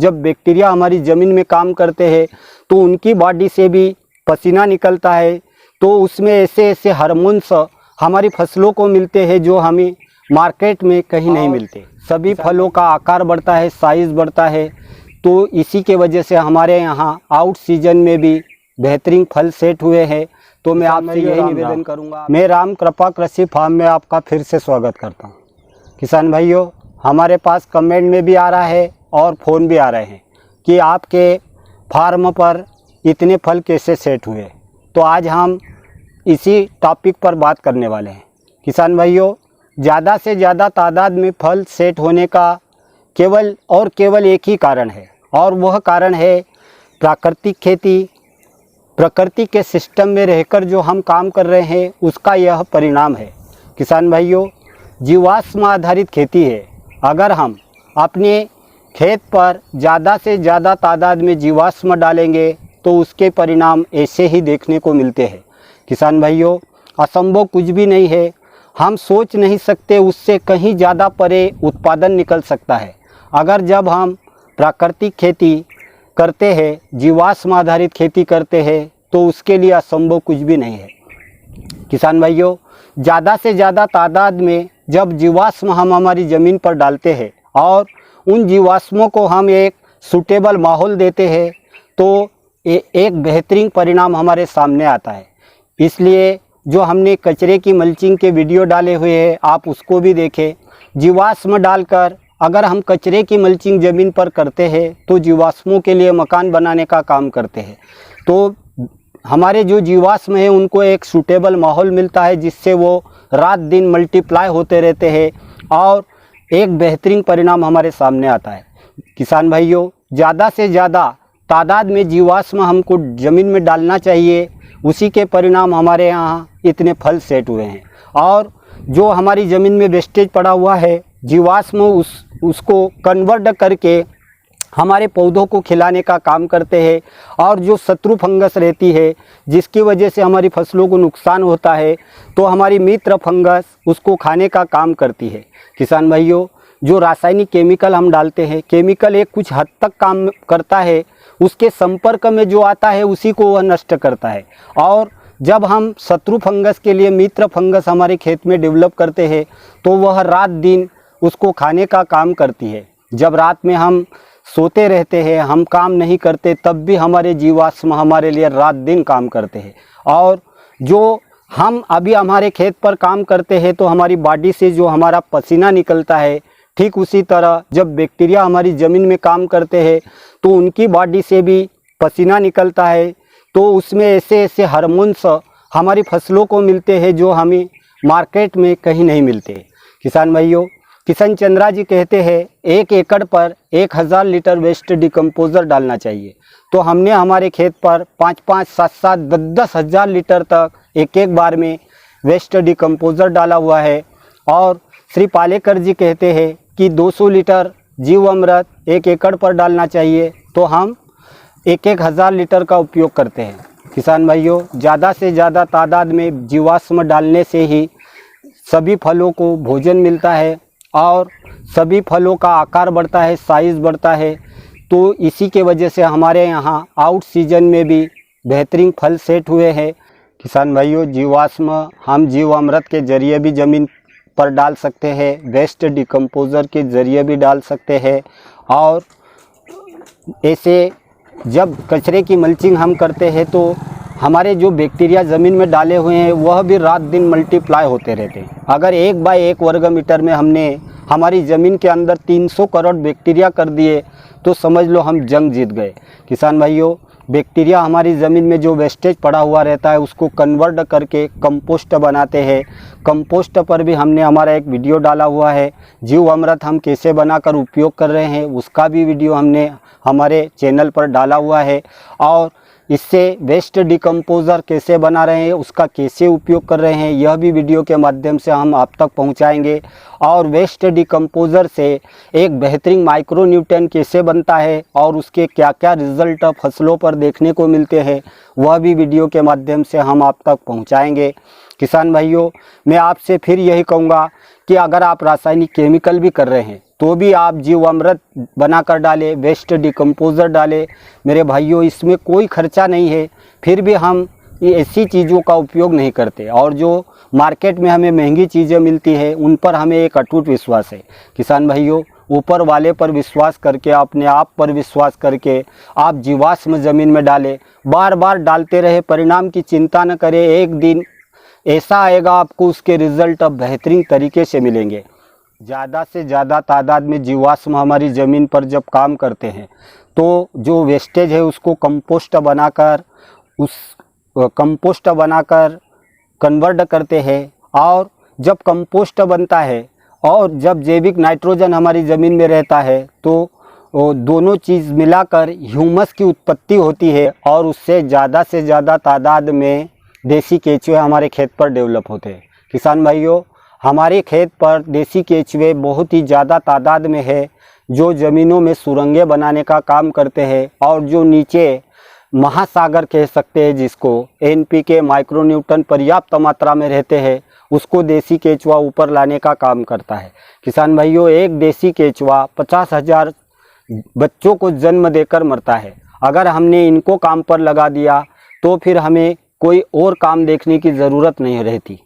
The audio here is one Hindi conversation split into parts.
जब बैक्टीरिया हमारी ज़मीन में काम करते हैं तो उनकी बॉडी से भी पसीना निकलता है, तो उसमें ऐसे ऐसे हार्मोन्स हमारी फसलों को मिलते हैं जो हमें मार्केट में कहीं नहीं मिलते। सभी फलों का आकार बढ़ता है, साइज़ बढ़ता है, तो इसी के वजह से हमारे यहाँ आउट सीजन में भी बेहतरीन फल सेट हुए हैं। तो मैं आपसे यही निवेदन करूँगा। मैं राम कृपा कृषि फार्म में आपका फिर से स्वागत करता हूँ। किसान भाइयों, हमारे पास कमेंट में भी आ रहा है और फ़ोन भी आ रहे हैं कि आपके फार्म पर इतने फल कैसे सेट हुए। तो आज हम इसी टॉपिक पर बात करने वाले हैं। किसान भाइयों, ज़्यादा से ज़्यादा तादाद में फल सेट होने का केवल एक ही कारण है, और वह कारण है प्राकृतिक खेती। प्रकृति के सिस्टम में रहकर जो हम काम कर रहे हैं उसका यह परिणाम है। किसान भाइयों, जीवाश्म आधारित खेती है। अगर हम अपने खेत पर ज़्यादा से ज़्यादा तादाद में जीवाश्म डालेंगे तो उसके परिणाम ऐसे ही देखने को मिलते हैं। किसान भाइयों, असंभव कुछ भी नहीं है। हम सोच नहीं सकते, उससे कहीं ज़्यादा परे उत्पादन निकल सकता है। अगर जब हम प्राकृतिक खेती करते हैं, जीवाश्म आधारित खेती करते हैं, तो उसके लिए असंभव कुछ भी नहीं है। किसान भाइयों, ज़्यादा से ज़्यादा तादाद में जब जीवाश्म हम हमारी ज़मीन पर डालते हैं और उन जीवाश्मों को हम एक सूटेबल माहौल देते हैं तो एक बेहतरीन परिणाम हमारे सामने आता है। इसलिए जो हमने कचरे की मल्चिंग के वीडियो डाले हुए हैं, आप उसको भी देखें। जीवाश्म डालकर अगर हम कचरे की मल्चिंग ज़मीन पर करते हैं तो जीवाश्मों के लिए मकान बनाने का काम करते हैं। तो हमारे जो जीवाश्म हैं उनको एक सूटेबल माहौल मिलता है, जिससे वो रात दिन मल्टीप्लाई होते रहते हैं और एक बेहतरीन परिणाम हमारे सामने आता है। किसान भाइयों, ज़्यादा से ज़्यादा तादाद में जीवाश्म हमको ज़मीन में डालना चाहिए, उसी के परिणाम हमारे यहाँ इतने फल सेट हुए हैं। और जो हमारी ज़मीन में वेस्टेज पड़ा हुआ है, जीवाश्म उसको कन्वर्ट करके हमारे पौधों को खिलाने का काम करते हैं। और जो शत्रु फंगस रहती है जिसकी वजह से हमारी फसलों को नुकसान होता है, तो हमारी मित्र फंगस उसको खाने का काम करती है। किसान भाइयों, जो रासायनिक केमिकल हम डालते हैं, केमिकल एक कुछ हद तक काम करता है, उसके संपर्क में जो आता है उसी को वह नष्ट करता है। और जब हम शत्रु फंगस के लिए मित्र फंगस हमारे खेत में डेवलप करते हैं तो वह रात दिन उसको खाने का काम करती है। जब रात में हम सोते रहते हैं, हम काम नहीं करते, तब भी हमारे जीवाश्म हमारे लिए रात दिन काम करते हैं। और जो हम अभी हमारे खेत पर काम करते हैं तो हमारी बॉडी से जो हमारा पसीना निकलता है, ठीक उसी तरह जब बैक्टीरिया हमारी ज़मीन में काम करते हैं तो उनकी बॉडी से भी पसीना निकलता है, तो उसमें ऐसे ऐसे हार्मोन्स हमारी फसलों को मिलते हैं जो हमें मार्केट में कहीं नहीं मिलते। किसान भाइयों, किशन चंद्रा जी कहते हैं 1 एकड़ पर 1000 लीटर वेस्ट डिकम्पोज़र डालना चाहिए। तो हमने हमारे खेत पर 5-5, 7-7, 10-10 हज़ार लीटर तक एक बार में वेस्ट डिकम्पोज़र डाला हुआ है। और श्री पालेकर जी कहते हैं कि 200 लीटर जीवामृत 1 एकड़ पर डालना चाहिए। तो हम 1-1 हज़ार लीटर का उपयोग करते हैं। किसान भाइयों, ज़्यादा से ज़्यादा तादाद में जीवाश्म डालने से ही सभी फलों को भोजन मिलता है और सभी फलों का आकार बढ़ता है, साइज़ बढ़ता है। तो इसी के वजह से हमारे यहाँ आउट सीजन में भी बेहतरीन फल सेट हुए हैं। किसान भाइयों, जीवाश्म हम जीवामृत के ज़रिए भी ज़मीन पर डाल सकते हैं, वेस्ट डिकम्पोज़र के ज़रिए भी डाल सकते हैं। और ऐसे जब कचरे की मल्चिंग हम करते हैं तो हमारे जो बैक्टीरिया ज़मीन में डाले हुए हैं वह भी रात दिन मल्टीप्लाई होते रहते हैं। अगर 1 बाय 1 वर्ग मीटर में हमने हमारी ज़मीन के अंदर 300 करोड़ बैक्टीरिया कर दिए तो समझ लो हम जंग जीत गए। किसान भाइयों, बैक्टीरिया हमारी ज़मीन में जो वेस्टेज पड़ा हुआ रहता है उसको कन्वर्ट करके कंपोस्ट बनाते हैं। कंपोस्ट पर भी हमने हमारा एक वीडियो डाला हुआ है। जीवामृत हम कैसे बनाकर उपयोग कर रहे हैं उसका भी वीडियो हमने हमारे चैनल पर डाला हुआ है। और इससे वेस्ट डिकम्पोज़र कैसे बना रहे हैं, उसका कैसे उपयोग कर रहे हैं, यह भी वीडियो के माध्यम से हम आप तक पहुंचाएंगे। और वेस्ट डिकम्पोज़र से एक बेहतरीन माइक्रो न्यूट्रन कैसे बनता है और उसके क्या क्या रिज़ल्ट फसलों पर देखने को मिलते हैं, वह भी वीडियो के माध्यम से हम आप तक पहुंचाएंगे। किसान भाइयों, मैं आपसे फिर यही कहूँगा कि अगर आप रासायनिक केमिकल भी कर रहे हैं तो भी आप जीवामृत बनाकर डालें, वेस्ट डिकम्पोज़र डालें। मेरे भाइयों, इसमें कोई खर्चा नहीं है, फिर भी हम ये ऐसी चीज़ों का उपयोग नहीं करते। और जो मार्केट में हमें महंगी चीज़ें मिलती है उन पर हमें एक अटूट विश्वास है। किसान भाइयों, ऊपर वाले पर विश्वास करके, अपने आप पर विश्वास करके आप जीवाश्म ज़मीन में डालें, बार बार डालते रहे, परिणाम की चिंता न करें। एक दिन ऐसा आएगा आपको उसके रिज़ल्ट अब बेहतरीन तरीके से मिलेंगे। ज़्यादा से ज़्यादा तादाद में जीवाश्म हमारी ज़मीन पर जब काम करते हैं तो जो वेस्टेज है उसको कंपोस्ट बनाकर कन्वर्ट करते हैं। और जब कंपोस्ट बनता है और जब जैविक नाइट्रोजन हमारी ज़मीन में रहता है तो दोनों चीज़ मिलाकर ह्यूमस की उत्पत्ति होती है और उससे ज़्यादा से ज़्यादा तादाद में देसी केचुए हमारे खेत पर डेवलप होते हैं। किसान भाइयों, हमारे खेत पर देसी केचुए बहुत ही ज़्यादा तादाद में है, जो ज़मीनों में सुरंगें बनाने का काम करते हैं और जो नीचे महासागर कह सकते हैं जिसको, NPK माइक्रोन्यूटन पर्याप्त मात्रा में रहते हैं, उसको देसी केचुआ ऊपर लाने का काम करता है। किसान भाइयों, एक देसी केचुआ 50,000 बच्चों को जन्म देकर मरता है। अगर हमने इनको काम पर लगा दिया तो फिर हमें कोई और काम देखने की ज़रूरत नहीं रहती।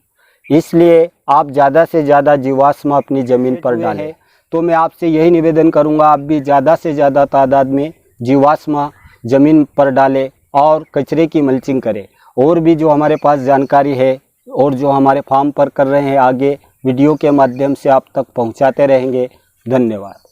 इसलिए आप ज़्यादा से ज़्यादा जीवाश्म अपनी ज़मीन पर डालें। तो मैं आपसे यही निवेदन करूंगा, आप भी ज़्यादा से ज़्यादा तादाद में जीवाश्म ज़मीन पर डालें और कचरे की मल्चिंग करें। और भी जो हमारे पास जानकारी है और जो हमारे फार्म पर कर रहे हैं, आगे वीडियो के माध्यम से आप तक पहुंचाते रहेंगे। धन्यवाद।